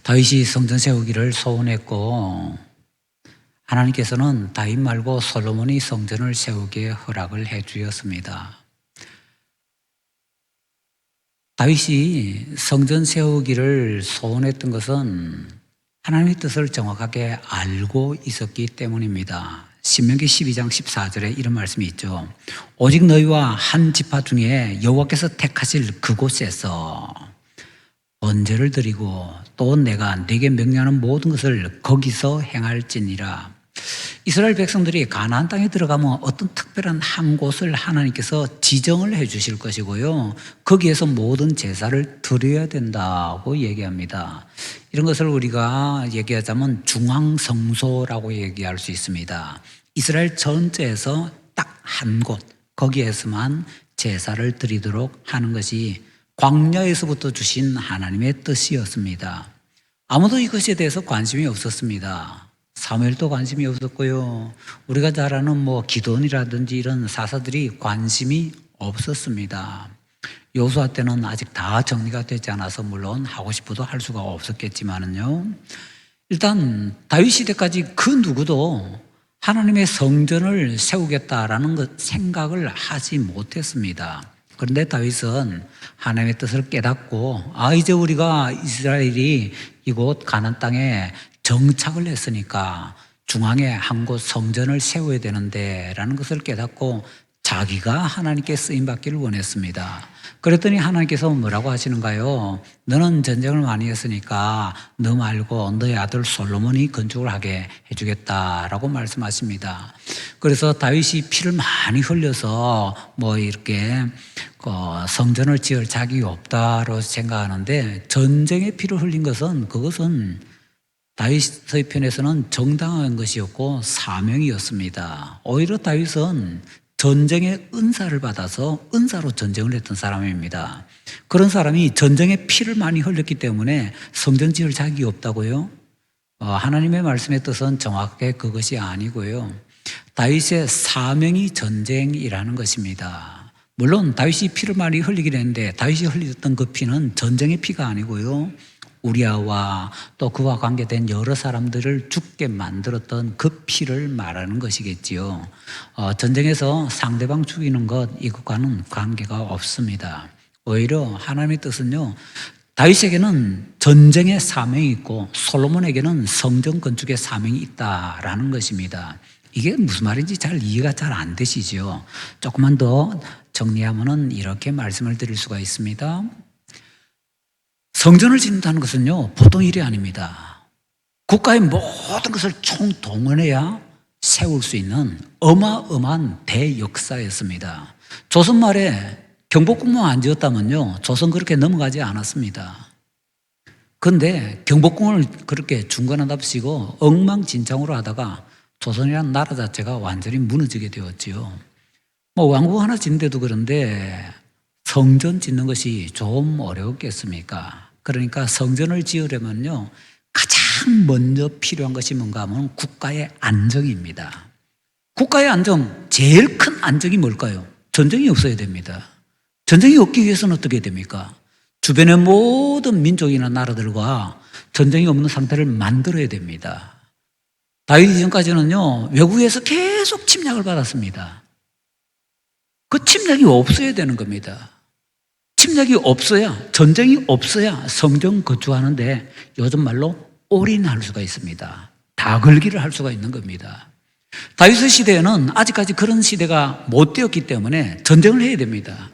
다윗이 성전 세우기를 소원했고 하나님께서는 다윗 말고 솔로몬이 성전을 세우게 허락을 해 주었습니다. 다윗이 성전 세우기를 소원했던 것은 하나님의 뜻을 정확하게 알고 있었기 때문입니다. 신명기 12장 14절에 이런 말씀이 있죠. 오직 너희와 한 지파 중에 여호와께서 택하실 그곳에서 번제를 드리고 또 내가 네게 명령하는 모든 것을 거기서 행할지니라. 이스라엘 백성들이 가나안 땅에 들어가면 어떤 특별한 한 곳을 하나님께서 지정을 해 주실 것이고요, 거기에서 모든 제사를 드려야 된다고 얘기합니다. 이런 것을 우리가 얘기하자면 중앙성소라고 얘기할 수 있습니다. 이스라엘 전체에서 딱 한 곳, 거기에서만 제사를 드리도록 하는 것이 광야에서부터 주신 하나님의 뜻이었습니다. 아무도 이것에 대해서 관심이 없었습니다. 사무엘도 관심이 없었고요, 우리가 잘 아는 기드온이라든지 이런 사사들이 관심이 없었습니다. 여호수아 때는 아직 다 정리가 되지 않아서 물론 하고 싶어도 할 수가 없었겠지만은요, 일단 다윗 시대까지 그 누구도 하나님의 성전을 세우겠다라는 생각을 하지 못했습니다. 그런데 다윗은 하나님의 뜻을 깨닫고 이제 우리가 이스라엘이 이곳 가나안 땅에 정착을 했으니까 중앙에 한 곳 성전을 세워야 되는데 라는 것을 깨닫고 자기가 하나님께 쓰임받기를 원했습니다. 그랬더니 하나님께서 뭐라고 하시는가요? 너는 전쟁을 많이 했으니까 너 말고 너의 아들 솔로몬이 건축을 하게 해주겠다라고 말씀하십니다. 그래서 다윗이 피를 많이 흘려서 이렇게 성전을 지을 자격이 없다고 생각하는데, 전쟁에 피를 흘린 것은 그것은 다윗의 편에서는 정당한 것이었고 사명이었습니다. 오히려 다윗은 전쟁의 은사를 받아서 은사로 전쟁을 했던 사람입니다. 그런 사람이 전쟁에 피를 많이 흘렸기 때문에 성전 지을 자격이 없다고요? 하나님의 말씀의 뜻은 정확하게 그것이 아니고요, 다윗의 사명이 전쟁이라는 것입니다. 물론 다윗이 피를 많이 흘리긴 했는데 다윗이 흘렸던 그 피는 전쟁의 피가 아니고요, 우리아와 또 그와 관계된 여러 사람들을 죽게 만들었던 그 피를 말하는 것이겠지요. 전쟁에서 상대방 죽이는 것, 이것과는 관계가 없습니다. 오히려 하나님의 뜻은요, 다윗에게는 전쟁의 사명이 있고 솔로몬에게는 성전 건축의 사명이 있다라는 것입니다. 이게 무슨 말인지 잘 이해가 잘 안 되시죠? 조금만 더 정리하면은 이렇게 말씀을 드릴 수가 있습니다. 성전을 짓는다는 것은요, 보통 일이 아닙니다. 국가의 모든 것을 총동원해야 세울 수 있는 어마어마한 대역사였습니다. 조선 말에 경복궁만 안 지었다면요, 조선 그렇게 넘어가지 않았습니다. 그런데 경복궁을 그렇게 중건하답시고 엉망진창으로 하다가 조선이라는 나라 자체가 완전히 무너지게 되었지요. 왕국 하나 짓는데도 그런데 성전 짓는 것이 좀 어려웠겠습니까? 그러니까 성전을 지으려면요, 가장 먼저 필요한 것이 뭔가 하면 국가의 안정입니다. 국가의 안정, 제일 큰 안정이 뭘까요? 전쟁이 없어야 됩니다. 전쟁이 없기 위해서는 어떻게 됩니까? 주변의 모든 민족이나 나라들과 전쟁이 없는 상태를 만들어야 됩니다. 다윗 이전까지는요, 외국에서 계속 침략을 받았습니다. 그 침략이 없어야 되는 겁니다. 침략이 없어야, 전쟁이 없어야 성전 건축하는데 요즘 말로 올인할 수가 있습니다. 다 걸기를 할 수가 있는 겁니다. 다윗의 시대에는 아직까지 그런 시대가 못 되었기 때문에 전쟁을 해야 됩니다.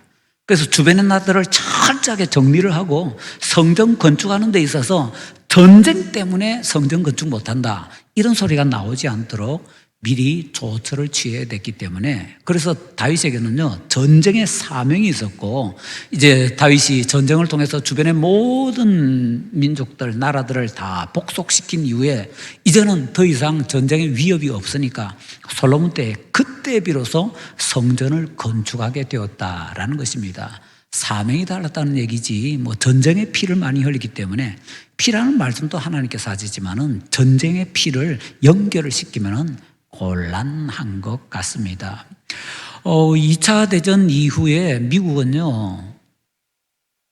그래서 주변의 나라들을 철저하게 정리를 하고 성전 건축하는 데 있어서 전쟁 때문에 성전 건축 못한다, 이런 소리가 나오지 않도록 미리 조처를 취해야 됐기 때문에, 그래서 다윗에게는요, 전쟁의 사명이 있었고, 이제 다윗이 전쟁을 통해서 주변의 모든 민족들, 나라들을 다 복속시킨 이후에 이제는 더 이상 전쟁의 위협이 없으니까 솔로몬 때, 그때 비로소 성전을 건축하게 되었다라는 것입니다. 사명이 달랐다는 얘기지 전쟁의 피를 많이 흘리기 때문에, 피라는 말씀도 하나님께서 하시지만은 전쟁의 피를 연결을 시키면은 곤란한 것 같습니다. 2차 대전 이후에 미국은요,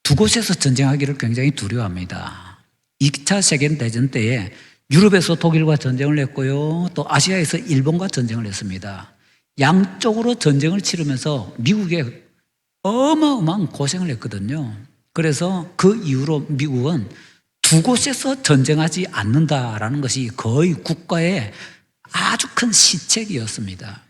두 곳에서 전쟁하기를 굉장히 두려워합니다. 2차 세계대전 때에 유럽에서 독일과 전쟁을 했고요. 또 아시아에서 일본과 전쟁을 했습니다. 양쪽으로 전쟁을 치르면서 미국에 어마어마한 고생을 했거든요. 그래서 그 이후로 미국은 두 곳에서 전쟁하지 않는다라는 것이 거의 국가의 아주 큰 시책이었습니다.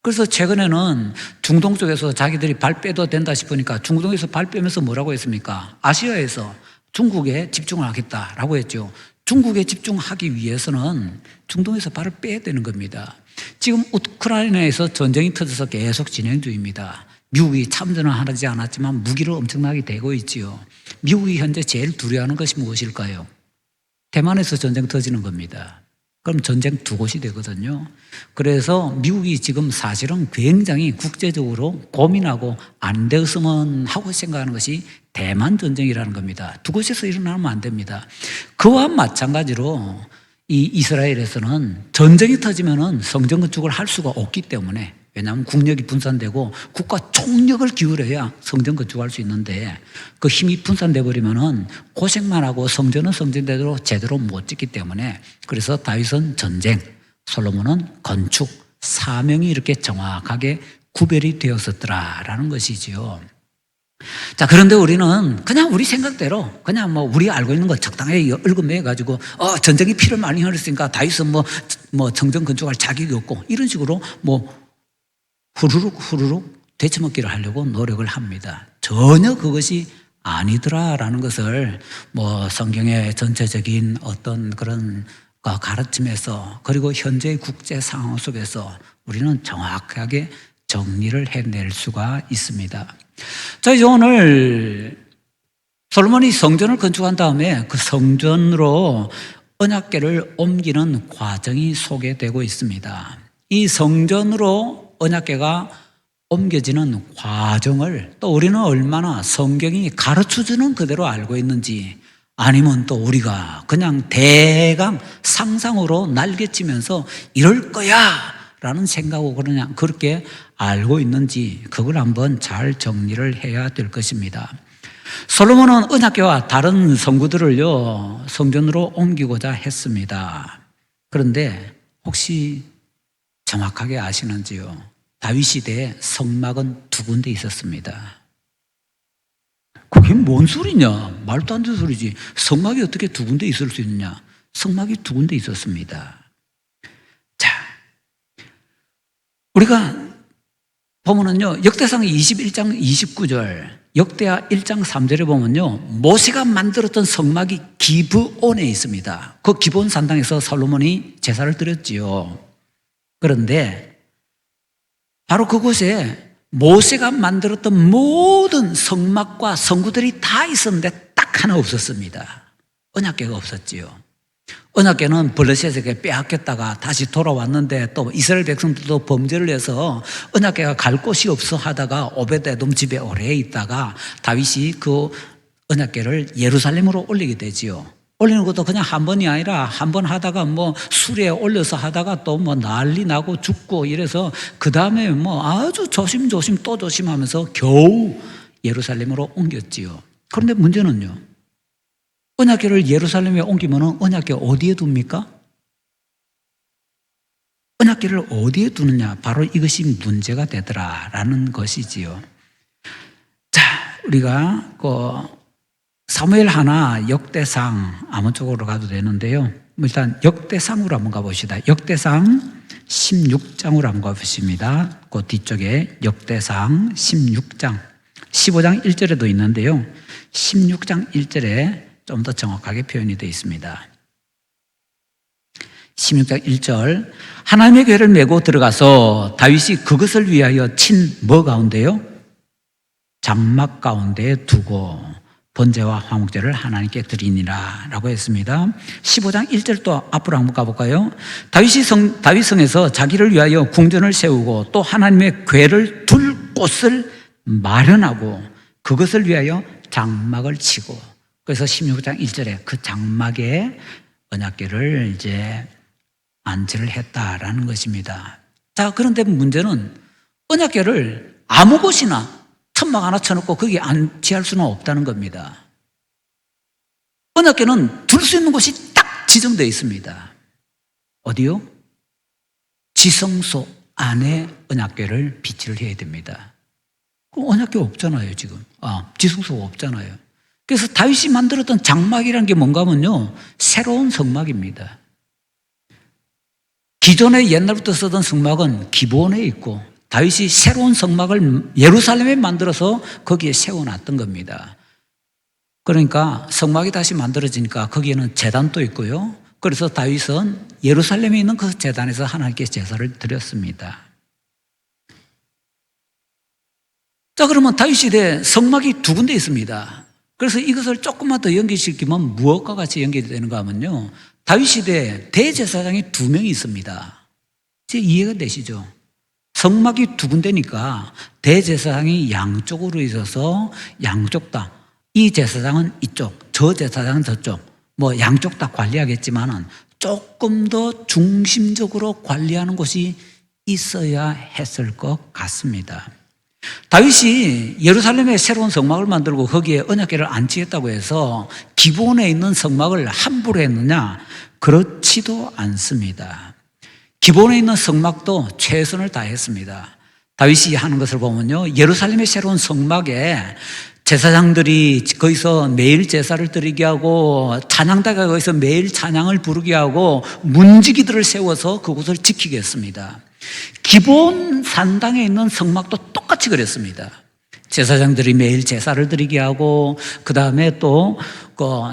그래서 최근에는 중동 쪽에서 자기들이 발 빼도 된다 싶으니까 중동에서 발 빼면서 뭐라고 했습니까? 아시아에서 중국에 집중을 하겠다라고 했죠. 중국에 집중하기 위해서는 중동에서 발을 빼야 되는 겁니다. 지금 우크라이나에서 전쟁이 터져서 계속 진행 중입니다. 미국이 참전은 하지 않았지만 무기를 엄청나게 대고 있지요. 미국이 현재 제일 두려워하는 것이 무엇일까요? 대만에서 전쟁 터지는 겁니다. 그럼 전쟁 두 곳이 되거든요. 그래서 미국이 지금 사실은 굉장히 국제적으로 고민하고 안 되었으면 하고 생각하는 것이 대만 전쟁이라는 겁니다. 두 곳에서 일어나면 안 됩니다. 그와 마찬가지로 이 이스라엘에서는 전쟁이 터지면은 성전 건축을 할 수가 없기 때문에, 왜냐하면 국력이 분산되고 국가 총력을 기울여야 성전 건축할 수 있는데 그 힘이 분산돼 버리면은 고생만 하고 성전은 성전대로 제대로 못 짓기 때문에, 그래서 다윗은 전쟁, 솔로몬은 건축, 사명이 이렇게 정확하게 구별이 되었었더라라는 것이지요. 자, 그런데 우리는 그냥 우리 생각대로 그냥 뭐 우리 알고 있는 거 적당하게 얽어매 가지고 전쟁이 피를 많이 흘렸으니까 다윗은 뭐 성전 건축할 자격이 없고 이런 식으로 뭐 후루룩 데쳐먹기를 하려고 노력을 합니다. 전혀 그것이 아니더라라는 것을 뭐 성경의 전체적인 어떤 그런 가르침에서, 그리고 현재의 국제 상황 속에서 우리는 정확하게 정리를 해낼 수가 있습니다. 자, 이제 오늘 솔로몬이 성전을 건축한 다음에 그 성전으로 언약궤를 옮기는 과정이 소개되고 있습니다. 이 성전으로 언약궤가 옮겨지는 과정을 또 우리는 얼마나 성경이 가르쳐주는 그대로 알고 있는지, 아니면 또 우리가 그냥 대강 상상으로 날개치면서 이럴 거야 라는 생각으로 그냥 그렇게 알고 있는지, 그걸 한번 잘 정리를 해야 될 것입니다. 솔로몬은 언약궤와 다른 성구들을요 성전으로 옮기고자 했습니다. 그런데 혹시 정확하게 아시는지요? 다윗 시대에 성막은 두 군데 있었습니다. 그게 뭔 소리냐? 말도 안 되는 소리지. 성막이 어떻게 두 군데 있을 수 있느냐? 성막이 두 군데 있었습니다. 자, 우리가 보면은요, 역대상 21장 29절, 역대하 1장 3절에 보면요, 모세가 만들었던 성막이 기브온에 있습니다. 그 기브온 산당에서 솔로몬이 제사를 드렸지요. 그런데 바로 그곳에 모세가 만들었던 모든 성막과 성구들이 다 있었는데 딱 하나 없었습니다. 언약궤가 없었지요. 언약궤는 블레셋에게 빼앗겼다가 다시 돌아왔는데 또 이스라엘 백성들도 범죄를 해서 언약궤가 갈 곳이 없어 하다가 오벳에돔 집에 오래 있다가 다윗이 그 언약궤를 예루살렘으로 올리게 되지요. 올리는 것도 그냥 한 번이 아니라 한 번 하다가 뭐 수레에 올려서 하다가 또 뭐 난리 나고 죽고 이래서 그 다음에 뭐 아주 조심조심 또 조심하면서 겨우 예루살렘으로 옮겼지요. 그런데 문제는요, 언약궤를 예루살렘에 옮기면 언약궤 어디에 둡니까? 언약궤를 어디에 두느냐, 바로 이것이 문제가 되더라라는 것이지요. 자, 우리가 사무엘 하나 역대상 아무 쪽으로 가도 되는데요. 일단 역대상으로 한번 가봅시다. 역대상 16장으로 한번 가보십니다. 그 뒤쪽에 역대상 16장 15장 1절에도 있는데요. 16장 1절에 좀 더 정확하게 표현이 되어 있습니다. 16장 1절, 하나님의 궤를 메고 들어가서 다윗이 그것을 위하여 친 뭐 가운데요? 장막 가운데에 두고 번제와 화목제를 하나님께 드리니라 라고 했습니다. 15장 1절 또 앞으로 한번 가볼까요? 다윗성에서 자기를 위하여 궁전을 세우고 또 하나님의 궤를 둘 곳을 마련하고 그것을 위하여 장막을 치고, 그래서 16장 1절에 그 장막에 언약궤를 이제 안치를 했다라는 것입니다. 자, 그런데 문제는 언약궤를 아무 곳이나 천막 하나 쳐놓고 거기 안치할 수는 없다는 겁니다. 언약궤는 둘 수 있는 곳이 딱 지정되어 있습니다. 어디요? 지성소 안에 언약궤를 비치를 해야 됩니다. 그럼 언약궤 없잖아요, 지금. 지성소가 없잖아요. 그래서 다윗이 만들었던 장막이라는 게 뭔가 하면요, 새로운 성막입니다. 기존에 옛날부터 쓰던 성막은 기본에 있고 다윗이 새로운 성막을 예루살렘에 만들어서 거기에 세워놨던 겁니다. 그러니까 성막이 다시 만들어지니까 거기에는 제단도 있고요. 그래서 다윗은 예루살렘에 있는 그 제단에서 하나님께 제사를 드렸습니다. 자, 그러면 다윗 시대에 성막이 두 군데 있습니다. 그래서 이것을 조금만 더 연결시키면 무엇과 같이 연결이 되는가 하면요, 다윗 시대에 대제사장이 두 명이 있습니다. 이제 이해가 되시죠? 성막이 두 군데니까 대제사장이 양쪽으로 있어서 양쪽 다, 이 제사장은 이쪽, 저 제사장은 저쪽, 뭐 양쪽 다 관리하겠지만은 조금 더 중심적으로 관리하는 곳이 있어야 했을 것 같습니다. 다윗이 예루살렘에 새로운 성막을 만들고 거기에 언약궤를 안치했다고 해서 기본에 있는 성막을 함부로 했느냐? 그렇지도 않습니다. 기본에 있는 성막도 최선을 다했습니다. 다윗이 하는 것을 보면요, 예루살렘의 새로운 성막에 제사장들이 거기서 매일 제사를 드리게 하고 찬양대가 거기서 매일 찬양을 부르게 하고 문지기들을 세워서 그곳을 지키게 했습니다. 기본 산당에 있는 성막도 똑같이 그랬습니다. 제사장들이 매일 제사를 드리게 하고 그 다음에 또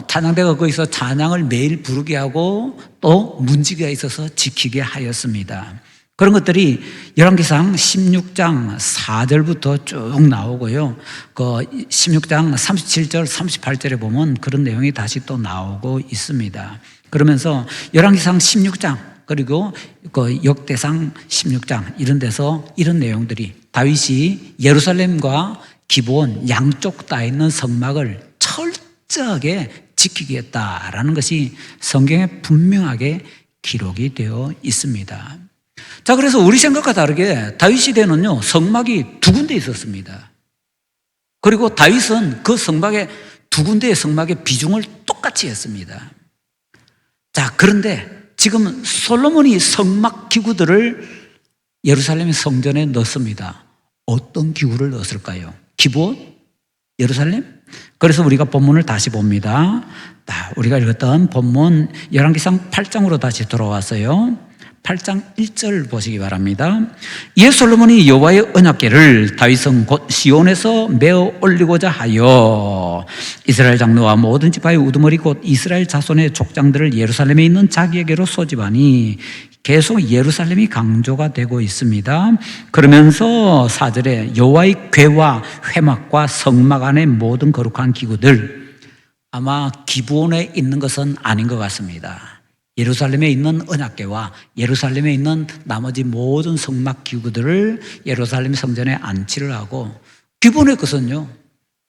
찬양대가 거기서 찬양을 매일 부르게 하고 또 문지기가 있어서 지키게 하였습니다. 그런 것들이 열왕기상 16장 4절부터 쭉 나오고요. 16장 37절, 38절에 보면 그런 내용이 다시 또 나오고 있습니다. 그러면서 열왕기상 16장 그리고 역대상 16장 이런 데서 이런 내용들이 다윗이 예루살렘과 기본 양쪽 다 있는 성막을 철저하게 지키게 했다라는 것이 성경에 분명하게 기록이 되어 있습니다. 자, 그래서 우리 생각과 다르게 다윗 시대는요, 성막이 두 군데 있었습니다. 그리고 다윗은 그 성막의 두 군데의 성막의 비중을 똑같이 했습니다. 자, 그런데 지금 솔로몬이 성막 기구들을 예루살렘의 성전에 넣습니다. 어떤 기구를 넣었을까요? 기본? 예루살렘? 그래서 우리가 본문을 다시 봅니다. 우리가 읽었던 본문 열왕기상 8장으로 다시 돌아왔어요. 8장 1절 보시기 바랍니다. 이에 솔로몬이 여호와의 언약궤를 다윗성 곧 시온에서 메어 올리고자 하여 이스라엘 장로와 모든 지파의 우두머리 곧 이스라엘 자손의 족장들을 예루살렘에 있는 자기에게로 소집하니 계속 예루살렘이 강조가 되고 있습니다. 그러면서 4절에 여호와의 궤와 회막과 성막 안의 모든 거룩한 기구들, 아마 기본에 있는 것은 아닌 것 같습니다. 예루살렘에 있는 언약궤와 예루살렘에 있는 나머지 모든 성막 기구들을 예루살렘 성전에 안치를 하고 기본의 것은요,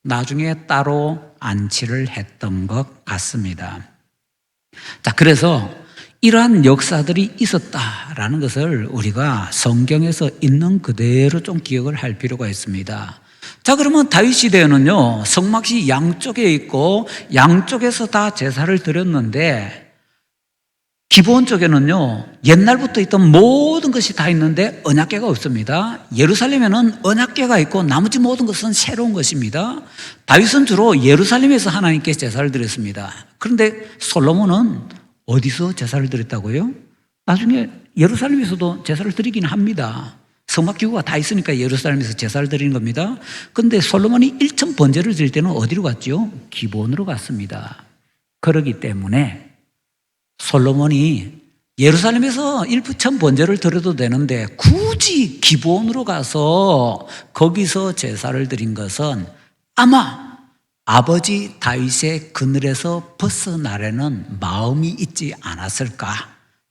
나중에 따로 안치를 했던 것 같습니다. 자, 그래서 이러한 역사들이 있었다라는 것을 우리가 성경에서 있는 그대로 좀 기억을 할 필요가 있습니다. 자, 그러면 다윗 시대에는요, 성막이 양쪽에 있고 양쪽에서 다 제사를 드렸는데 기본 쪽에는요, 옛날부터 있던 모든 것이 다 있는데 언약궤가 없습니다. 예루살렘에는 언약궤가 있고 나머지 모든 것은 새로운 것입니다. 다윗은 주로 예루살렘에서 하나님께 제사를 드렸습니다. 그런데 솔로몬은 어디서 제사를 드렸다고요? 나중에 예루살렘에서도 제사를 드리긴 합니다. 성막 기구가 다 있으니까 예루살렘에서 제사를 드리는 겁니다. 그런데 솔로몬이 1천 번제를 드릴 때는 어디로 갔죠? 기본으로 갔습니다. 그렇기 때문에 솔로몬이 예루살렘에서 1천 번제를 드려도 되는데 굳이 기본으로 가서 거기서 제사를 드린 것은 아마 아버지 다윗의 그늘에서 벗어나려는 마음이 있지 않았을까?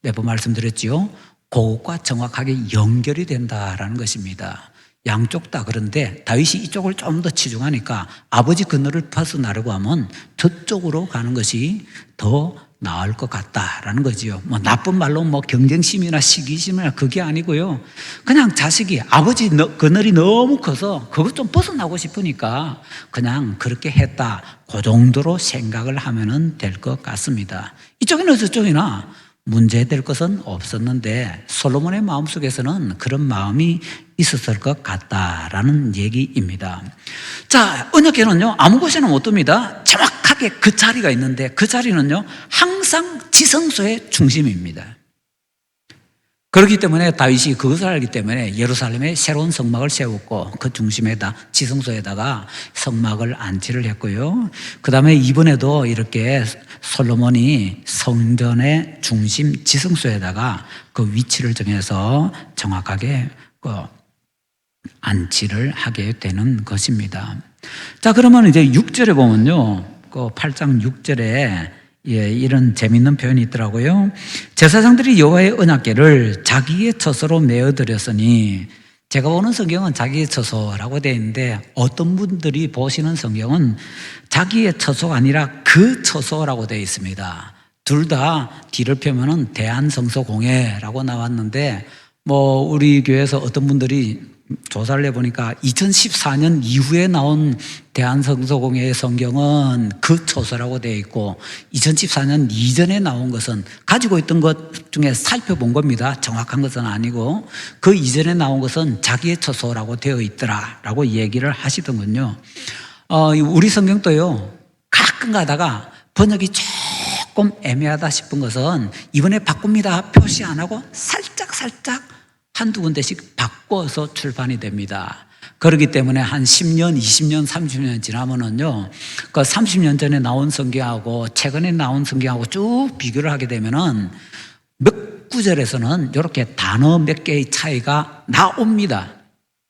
몇 번 말씀드렸지요? 그것과 정확하게 연결이 된다라는 것입니다. 양쪽 다. 그런데 다윗이 이쪽을 좀 더 치중하니까 아버지 그늘을 벗어나려고 하면 저쪽으로 가는 것이 더 나을 것 같다라는 거지요. 뭐 나쁜 말로 뭐 경쟁심이나 시기심이나 그게 아니고요. 그냥 자식이 아버지 그늘이 너무 커서 그것 좀 벗어나고 싶으니까 그냥 그렇게 했다. 그 정도로 생각을 하면 될 것 같습니다. 이쪽이나 저쪽이나 문제될 것은 없었는데 솔로몬의 마음속에서는 그런 마음이 있었을 것 같다라는 얘기입니다. 자, 언약궤는요 아무 곳에나 못 둡니다. 정확하게 그 자리가 있는데 그 자리는요 항상 지성소의 중심입니다. 그렇기 때문에 다윗이 그것을 알기 때문에 예루살렘에 새로운 성막을 세웠고 그 중심에다 지성소에다가 성막을 안치를 했고요. 그 다음에 이번에도 이렇게 솔로몬이 성전의 중심 지성소에다가 그 위치를 정해서 정확하게 안치를 하게 되는 것입니다. 자, 그러면 이제 6절에 보면요, 그 8장 6절에 이런 재미있는 표현이 있더라고요. 제사장들이 여호와의 언약궤를 자기의 처소로 메어드렸으니, 제가 보는 성경은 자기의 처소라고 되어 있는데 어떤 분들이 보시는 성경은 자기의 처소가 아니라 그 처소라고 되어 있습니다. 둘 다 뒤를 펴면은 대한성소공회라고 나왔는데, 뭐 우리 교회에서 어떤 분들이 조사를 해보니까 2014년 이후에 나온 대한성소공회의 성경은 그 처소라고 되어 있고 2014년 이전에 나온 것은 가지고 있던 것 중에 살펴본 겁니다. 정확한 것은 아니고 그 이전에 나온 것은 자기의 처소라고 되어 있더라라고 얘기를 하시더군요. 우리 성경도요 가끔 가다가 번역이 조금 애매하다 싶은 것은 이번에 바꿉니다 표시 안 하고 살짝 한두 군데씩 바꿔서 출판이 됩니다. 그렇기 때문에 한 10년, 20년, 30년 지나면은요, 그 30년 전에 나온 성경하고 최근에 나온 성경하고 쭉 비교를 하게 되면은 몇 구절에서는 이렇게 단어 몇 개의 차이가 나옵니다.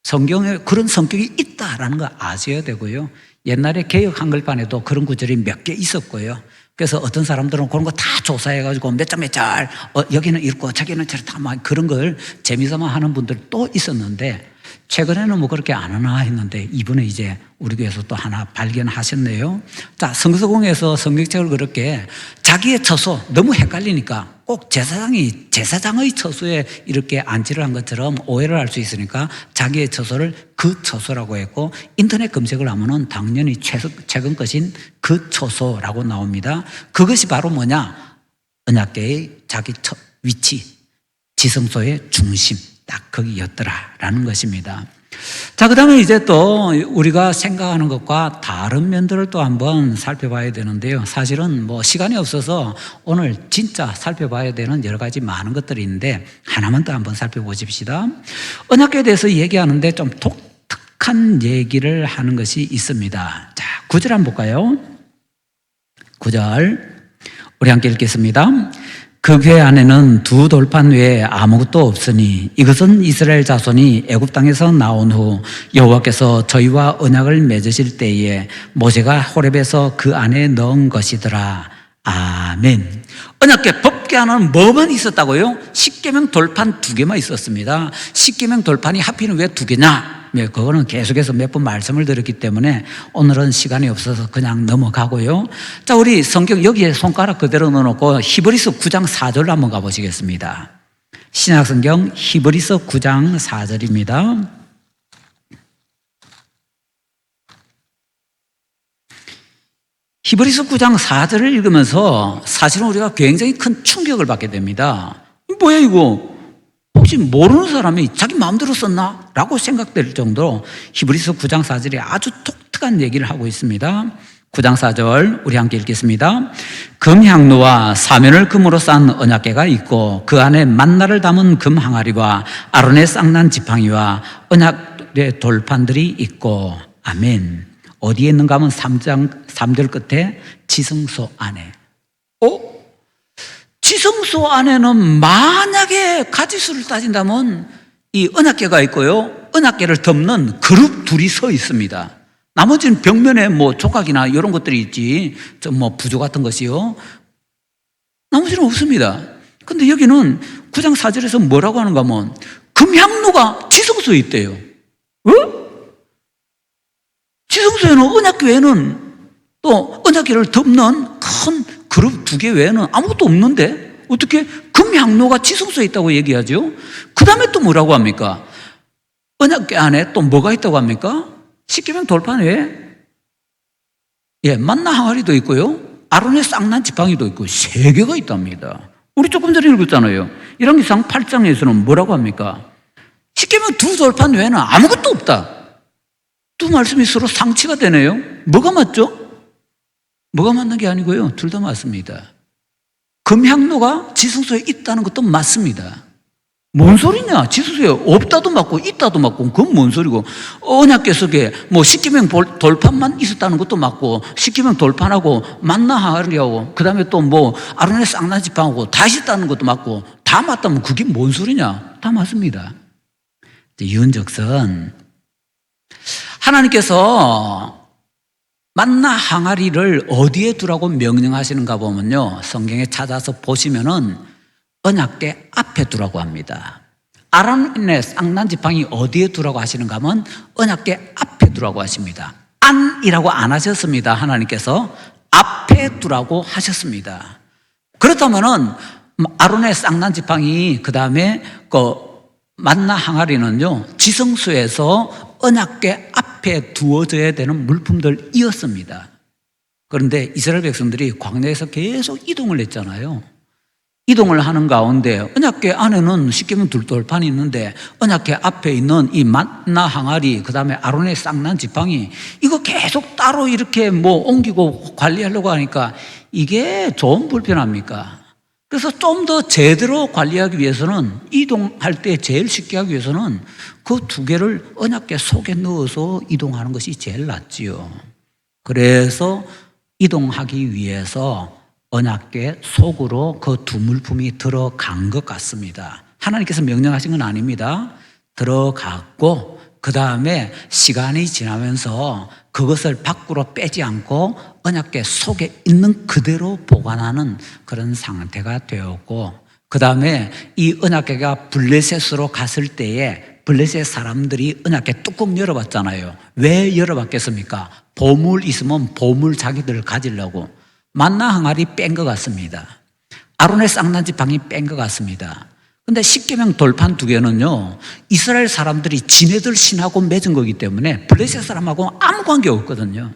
성경에 그런 성격이 있다라는 거 아셔야 되고요. 옛날에 개역 한글판에도 그런 구절이 몇 개 있었고요. 그래서 어떤 사람들은 그런 거 다 조사해가지고 몇 절 여기는 읽고 저기는 저렇다 막 그런 걸 재미삼아 하는 분들 또 있었는데 최근에는 뭐 그렇게 안 하나 했는데 이번에 이제 우리 교회에서 또 하나 발견하셨네요. 자, 성서공에서 성경책을 그렇게 자기의 처소 너무 헷갈리니까 꼭 제사장의 처소에 이렇게 안치를 한 것처럼 오해를 할 수 있으니까 자기의 처소를 그 처소라고 했고 인터넷 검색을 하면은 당연히 최근 것인 그 처소라고 나옵니다. 그것이 바로 뭐냐? 언약궤의 자기 위치, 지성소의 중심 딱 거기였더라라는 것입니다. 자, 그 다음에 이제 또 우리가 생각하는 것과 다른 면들을 또 한번 살펴봐야 되는데요. 사실은 뭐 시간이 없어서 오늘 진짜 살펴봐야 되는 여러 가지 많은 것들이 있는데 하나만 더 한번 살펴보십시다. 언약궤에 대해서 얘기하는데 좀 독특한 얘기를 하는 것이 있습니다. 자, 9절 한번 볼까요? 9절 우리 함께 읽겠습니다. 그 궤 안에는 두 돌판 외에 아무것도 없으니 이것은 이스라엘 자손이 애굽 땅에서 나온 후 여호와께서 저희와 언약을 맺으실 때에 모세가 호렙에서 그 안에 넣은 것이더라. 아멘. 언약궤 법궤 안에는 뭐만 있었다고요? 십계명 돌판 2개만 있었습니다. 십계명 돌판이 하필은 왜 2개냐? 그거는 계속해서 몇 번 말씀을 드렸기 때문에 오늘은 시간이 없어서 그냥 넘어가고요. 자, 우리 성경 여기에 손가락 그대로 넣어놓고 히브리서 9장 4절로 한번 가보시겠습니다. 신약성경 히브리서 9장 4절입니다. 히브리서 9장 4절을 읽으면서 사실은 우리가 굉장히 큰 충격을 받게 됩니다. 뭐야 이거? 혹시 모르는 사람이 자기 마음대로 썼나? 라고 생각될 정도로 히브리서 9장 4절에 아주 독특한 얘기를 하고 있습니다. 9장 4절 우리 함께 읽겠습니다. 금향로와 사면을 금으로 싼 언약궤가 있고 그 안에 만나를 담은 금 항아리와 아론의 쌍난 지팡이와 언약의 돌판들이 있고 아멘. 어디에 있는가 하면 3절 끝에 지성소 안에. 지성소 안에는 만약에 가지수를 따진다면 이 언약궤가 있고요. 언약궤를 덮는 그룹 둘이 서 있습니다. 나머지는 벽면에 뭐 조각이나 이런 것들이 있지, 좀 뭐 부조 같은 것이요. 나머지는 없습니다. 근데 여기는 9장 4절에서 뭐라고 하는가 하면 금향로가 지성소에 있대요. 어? 지성소에는 언약궤에는 또 언약궤를 덮는 큰 그룹 2개 외에는 아무것도 없는데 어떻게 금향로가 지성소에 있다고 얘기하죠? 그 다음에 또 뭐라고 합니까? 언약궤 안에 또 뭐가 있다고 합니까? 십계명 돌판 외에 만나 항아리도 있고요, 아론의 쌍난 지팡이도 있고 3개가 있답니다. 우리 조금 전에 읽었잖아요. 열왕기상 8장에서는 뭐라고 합니까? 십계명 2 돌판 외에는 아무것도 없다. 두 말씀이 서로 상치가 되네요. 뭐가 맞죠? 뭐가 맞는 게 아니고요, 둘 다 맞습니다. 금향로가 지성소에 있다는 것도 맞습니다. 뭔 소리냐? 지성소에 없다도 맞고 있다도 맞고 그건 뭔 소리고, 언약궤 속에 뭐 십계명 돌판만 있었다는 것도 맞고 십계명 돌판하고 만나 항아리하고 그 다음에 또 뭐 아론의 쌍난 지팡이하고 다 있었다는 것도 맞고 다 맞다면 그게 뭔 소리냐? 다 맞습니다. 이윤적선, 하나님께서 만나 항아리를 어디에 두라고 명령하시는가 보면요, 성경에 찾아서 보시면은 언약궤 앞에 두라고 합니다. 아론의 쌍난 지팡이 어디에 두라고 하시는가 하면 언약궤 앞에 두라고 하십니다. 안이라고 안 하셨습니다. 하나님께서 앞에 두라고 하셨습니다. 그렇다면은 아론의 쌍난 지팡이 그 다음에 그 만나 항아리는요, 지성소에서 언약궤 앞에 두어져야 되는 물품들이었습니다. 그런데 이스라엘 백성들이 광야에서 계속 이동을 했잖아요. 이동을 하는 가운데 언약궤 안에는 십계명 돌판이 있는데 언약궤 앞에 있는 이 만나 항아리 그 다음에 아론의 쌍난 지팡이 이거 계속 따로 이렇게 뭐 옮기고 관리하려고 하니까 이게 좀 불편합니까? 그래서 좀 더 제대로 관리하기 위해서는, 이동할 때 제일 쉽게 하기 위해서는 그 2개를 언약궤 속에 넣어서 이동하는 것이 제일 낫지요. 그래서 이동하기 위해서 언약궤 속으로 그 2 물품이 들어간 것 같습니다. 하나님께서 명령하신 건 아닙니다. 들어갔고 그 다음에 시간이 지나면서 그것을 밖으로 빼지 않고 언약궤 속에 있는 그대로 보관하는 그런 상태가 되었고, 그 다음에 이 언약궤가 블레셋으로 갔을 때에 블레셋 사람들이 언약궤 뚜껑 열어봤잖아요. 왜 열어봤겠습니까? 보물 있으면 보물 자기들 가지려고. 만나 항아리 뺀 것 같습니다. 아론의 쌍난 지팡이 뺀 것 같습니다. 근데 십계명 돌판 2개는요, 이스라엘 사람들이 지네들 신하고 맺은 거기 때문에 블레셋 사람하고 아무 관계 없거든요.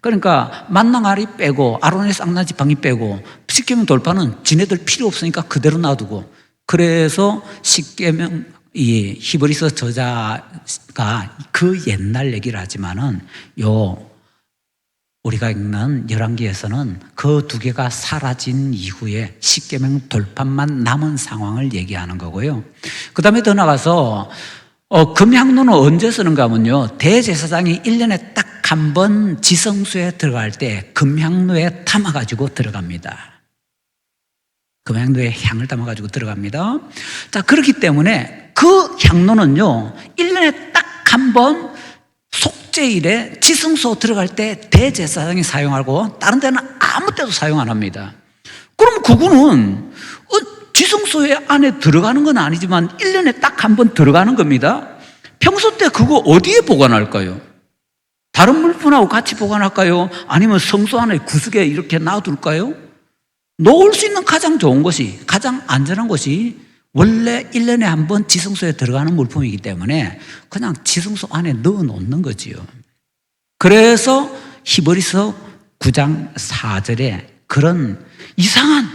그러니까 만나 항아리 빼고 아론의 쌍난 지팡이 빼고 십계명 돌판은 지네들 필요 없으니까 그대로 놔두고, 그래서 십계명 이 히브리서 저자가 그 옛날 얘기를 하지만은 우리가 읽는 열왕기에서는 그 2개가 사라진 이후에 십계명 돌판만 남은 상황을 얘기하는 거고요. 그 다음에 더 나가서 금향로는 언제 쓰는가 하면요, 대제사장이 1년에 딱 한 번 지성소에 들어갈 때 금향로에 담아가지고 들어갑니다. 금향로에 향을 담아가지고 들어갑니다. 자, 그렇기 때문에 그 향로는요, 1년에 딱 한 번 속죄일에 지성소 들어갈 때 대제사장이 사용하고 다른 데는 아무 때도 사용 안 합니다. 그럼 그거는 지성소에 안에 들어가는 건 아니지만 1년에 딱 한 번 들어가는 겁니다. 평소 때 그거 어디에 보관할까요? 다른 물품하고 같이 보관할까요? 아니면 성소 안에 구석에 이렇게 놔둘까요? 놓을 수 있는 가장 좋은 것이, 가장 안전한 것이 원래 1년에 한 번 지성소에 들어가는 물품이기 때문에 그냥 지성소 안에 넣어 놓는 거지요. 그래서 히브리서 9장 4절에 그런 이상한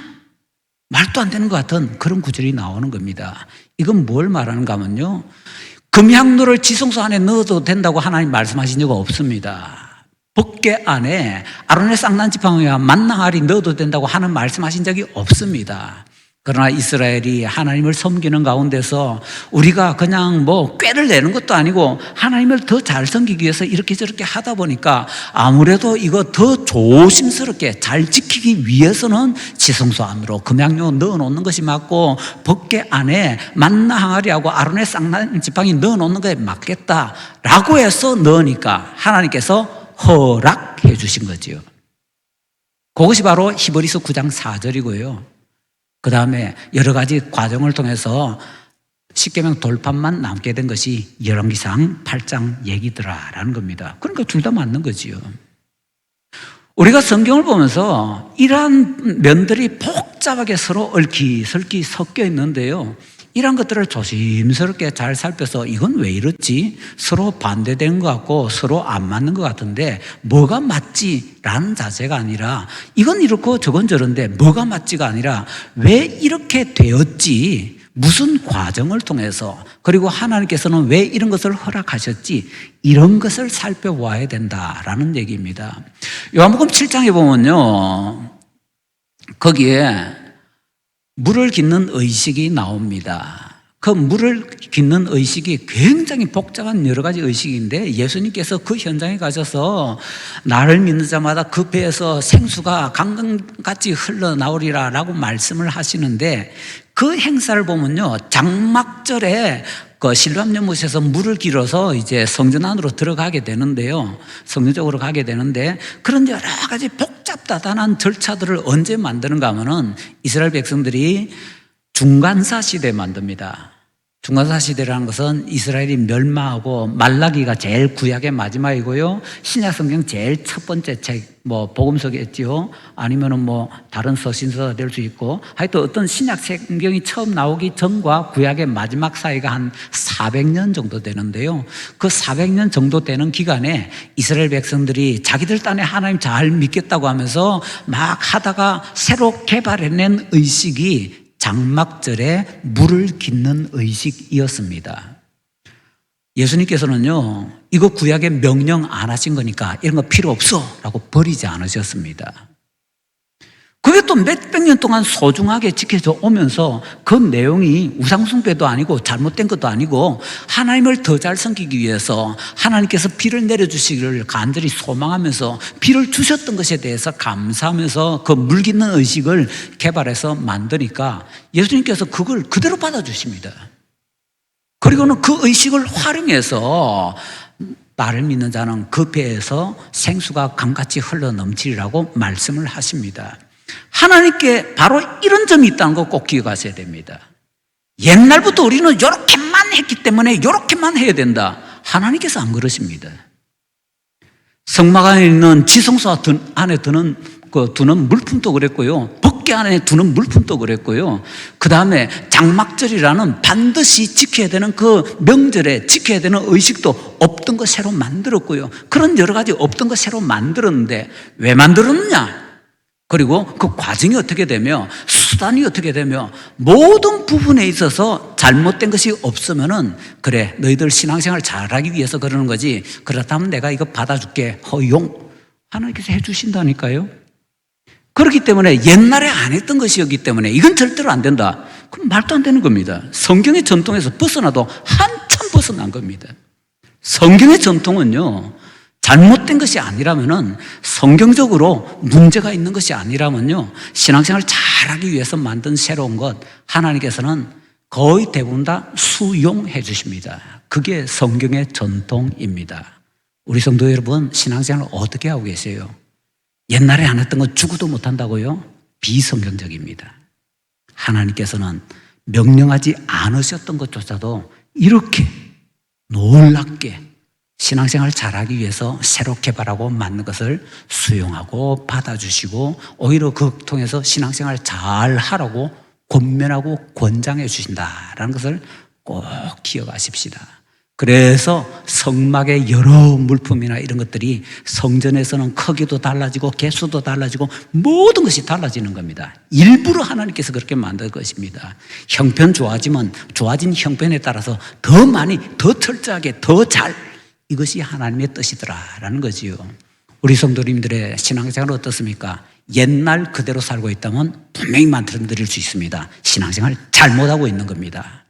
말도 안 되는 것 같은 그런 구절이 나오는 겁니다. 이건 뭘 말하는가 하면요, 금향로를 지성소 안에 넣어도 된다고 하나님 말씀하신 적 없습니다. 법궤 안에 아론의 쌍난 지팡이와 만나 항아리 넣어도 된다고 하는 말씀하신 적이 없습니다. 그러나 이스라엘이 하나님을 섬기는 가운데서 우리가 그냥 뭐 꾀를 내는 것도 아니고 하나님을 더 잘 섬기기 위해서 이렇게 저렇게 하다 보니까 아무래도 이거 더 조심스럽게 잘 지키기 위해서는 지성소 안으로 금향로 넣어놓는 것이 맞고 법궤 안에 만나 항아리하고 아론의 쌍난 지팡이 넣어놓는 것에 맞겠다라고 해서 넣으니까 하나님께서 허락해 주신 거지요. 그것이 바로 히브리서 9장 4절이고요. 그 다음에 여러 가지 과정을 통해서 십계명 돌판만 남게 된 것이 열왕기상 8장 얘기더라라는 겁니다. 그러니까 둘 다 맞는 거지요. 우리가 성경을 보면서 이러한 면들이 복잡하게 서로 얽히설키 섞여 있는데요. 이런 것들을 조심스럽게 잘 살펴서 이건 왜 이렇지? 서로 반대되는 것 같고 서로 안 맞는 것 같은데 뭐가 맞지라는 자세가 아니라 이건 이렇고 저건 저런데 뭐가 맞지가 아니라 왜 이렇게 되었지? 무슨 과정을 통해서 그리고 하나님께서는 왜 이런 것을 허락하셨지? 이런 것을 살펴봐야 된다라는 얘기입니다. 요한복음 7장에 보면요. 거기에 물을 깃는 의식이 나옵니다. 그 물을 깃는 의식이 굉장히 복잡한 여러 가지 의식인데 예수님께서 그 현장에 가셔서 나를 믿는 자마다 그 배에서 생수가 강강같이 흘러나오리라 라고 말씀을 하시는데 그 행사를 보면요. 장막절에 그 실로암 연못에서 물을 길어서 이제 성전 안으로 들어가게 되는데요. 성전적으로 가게 되는데 그런 여러 가지 복잡다단한 절차들을 언제 만드는가 하면은 이스라엘 백성들이 중간사 시대에 만듭니다. 중간사 시대라는 것은 이스라엘이 멸망하고 말라기가 제일 구약의 마지막이고요. 신약 성경 제일 첫 번째 책, 복음서겠지요. 아니면은 다른 서신서가 될 수 있고. 하여튼 어떤 신약 성경이 처음 나오기 전과 구약의 마지막 사이가 한 400년 정도 되는데요. 그 400년 정도 되는 기간에 이스라엘 백성들이 자기들 딴에 하나님 잘 믿겠다고 하면서 막 하다가 새로 개발해낸 의식이 장막절에 물을 깃는 의식이었습니다. 예수님께서는요, 이거 구약에 명령 안 하신 거니까 이런 거 필요 없어 라고 버리지 않으셨습니다. 그게 또 몇백 년 동안 소중하게 지켜져 오면서 그 내용이 우상숭배도 아니고 잘못된 것도 아니고 하나님을 더 잘 섬기기 위해서 하나님께서 비를 내려주시기를 간절히 소망하면서 비를 주셨던 것에 대해서 감사하면서 그 물 깃는 의식을 개발해서 만드니까 예수님께서 그걸 그대로 받아주십니다. 그리고는 그 의식을 활용해서 나를 믿는 자는 그 배에서 생수가 강같이 흘러 넘치리라고 말씀을 하십니다. 하나님께 바로 이런 점이 있다는 거 꼭 기억하셔야 됩니다. 옛날부터 우리는 이렇게만 했기 때문에 이렇게만 해야 된다. 하나님께서 안 그러십니다. 성막 안에 있는 지성소 안에 두는 물품도 그랬고요. 법궤 안에 두는 물품도 그랬고요. 그 다음에 장막절이라는 반드시 지켜야 되는 그 명절에 지켜야 되는 의식도 없던 거 새로 만들었고요. 그런 여러 가지 없던 거 새로 만들었는데 왜 만들었느냐? 그리고 그 과정이 어떻게 되며 수단이 어떻게 되며 모든 부분에 있어서 잘못된 것이 없으면은 그래 너희들 신앙생활 잘하기 위해서 그러는 거지 그렇다면 내가 이거 받아줄게 허용 하나님께서 해주신다니까요. 그렇기 때문에 옛날에 안 했던 것이었기 때문에 이건 절대로 안 된다. 그럼 말도 안 되는 겁니다. 성경의 전통에서 벗어나도 한참 벗어난 겁니다. 성경의 전통은요 잘못된 것이 아니라면은 성경적으로 문제가 있는 것이 아니라면요 신앙생활을 잘하기 위해서 만든 새로운 것 하나님께서는 거의 대부분 다 수용해 주십니다. 그게 성경의 전통입니다. 우리 성도 여러분 신앙생활을 어떻게 하고 계세요? 옛날에 안 했던 건 죽어도 못한다고요? 비성경적입니다. 하나님께서는 명령하지 않으셨던 것조차도 이렇게 놀랍게 신앙생활 잘하기 위해서 새로 개발하고 만든 것을 수용하고 받아주시고 오히려 그 통해서 신앙생활 잘하라고 권면하고 권장해 주신다라는 것을 꼭 기억하십시다. 그래서 성막의 여러 물품이나 이런 것들이 성전에서는 크기도 달라지고 개수도 달라지고 모든 것이 달라지는 겁니다. 일부러 하나님께서 그렇게 만든 것입니다. 형편 좋아지면 좋아진 형편에 따라서 더 많이 더 철저하게 더 잘 이것이 하나님의 뜻이더라라는 거지요. 우리 성도님들의 신앙생활은 어떻습니까? 옛날 그대로 살고 있다면 분명히 말씀드릴 수 있습니다. 신앙생활 잘못하고 있는 겁니다.